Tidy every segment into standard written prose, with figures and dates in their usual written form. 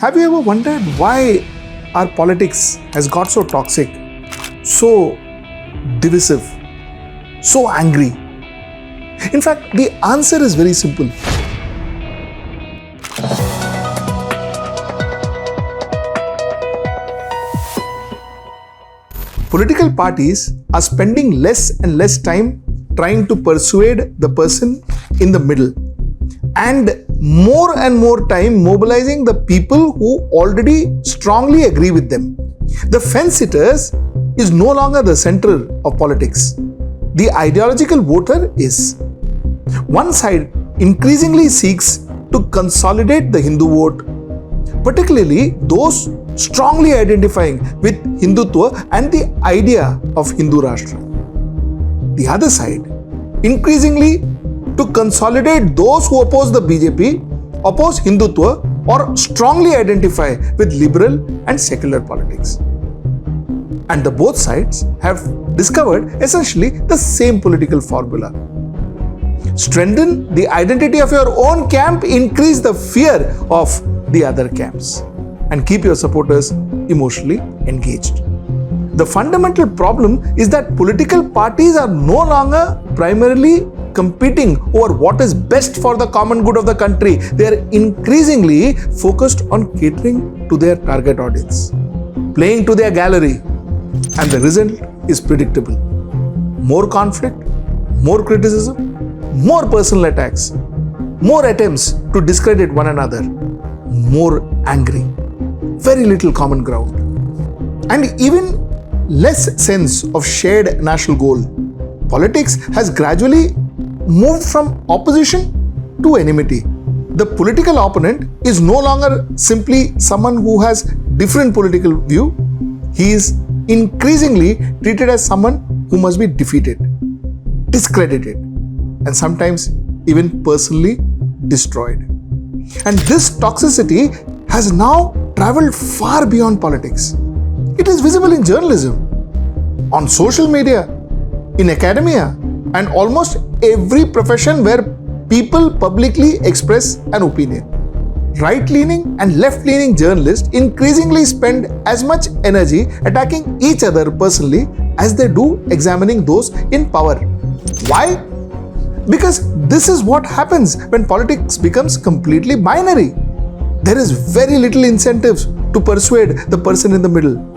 Have you ever wondered why our politics has got so toxic, so divisive, so angry? In fact, the answer is very simple. Political parties are spending less and less time trying to persuade the person in the middle and more time mobilizing the people who already strongly agree with them. The fence sitters is no longer the center of politics. The ideological voter is. One side increasingly seeks to consolidate the Hindu vote, particularly those strongly identifying with Hindutva and the idea of Hindu Rashtra. The other side increasingly to consolidate those who oppose the BJP, oppose Hindutva, or strongly identify with liberal and secular politics. And the both sides have discovered essentially the same political formula. Strengthen the identity of your own camp, increase the fear of the other camps, and keep your supporters emotionally engaged. The fundamental problem is that political parties are no longer primarily competing over what is best for the common good of the country. They are increasingly focused on catering to their target audience, playing to their gallery, and the result is predictable. More conflict, more criticism, more personal attacks, more attempts to discredit one another, more angry, very little common ground, and even less sense of shared national goal. Politics has gradually moved from opposition to enmity. The political opponent is no longer simply someone who has different political view. He is increasingly treated as someone who must be defeated, discredited, and sometimes even personally destroyed. And this toxicity has now traveled far beyond politics. It is visible in journalism, on social media, in academia, and almost every profession where people publicly express an opinion. Right-leaning and left-leaning journalists increasingly spend as much energy attacking each other personally as they do examining those in power. Why? Because this is what happens when politics becomes completely binary. There is very little incentive to persuade the person in the middle.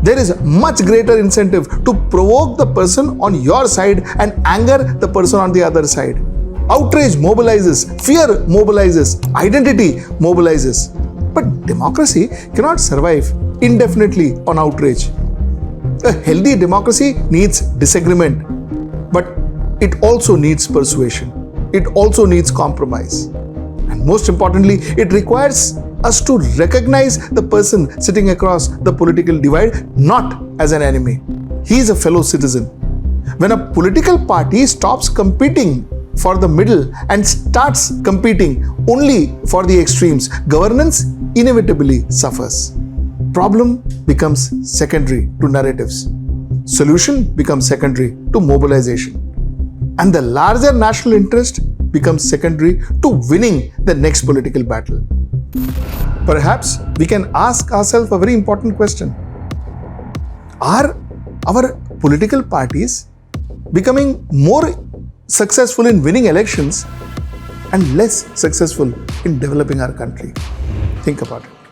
There is much greater incentive to provoke the person on your side and anger the person on the other side. Outrage mobilizes, fear mobilizes, identity mobilizes. But democracy cannot survive indefinitely on outrage. A healthy democracy needs disagreement, but it also needs persuasion. It also needs compromise. And most importantly, it requires us to recognize the person sitting across the political divide not as an enemy. He is a fellow citizen. When a political party stops competing for the middle and starts competing only for the extremes, governance inevitably suffers. Problem becomes secondary to narratives. Solution becomes secondary to mobilization. And the larger national interest becomes secondary to winning the next political battle. Perhaps we can ask ourselves a very important question. Are our political parties becoming more successful in winning elections and less successful in developing our country? Think about it.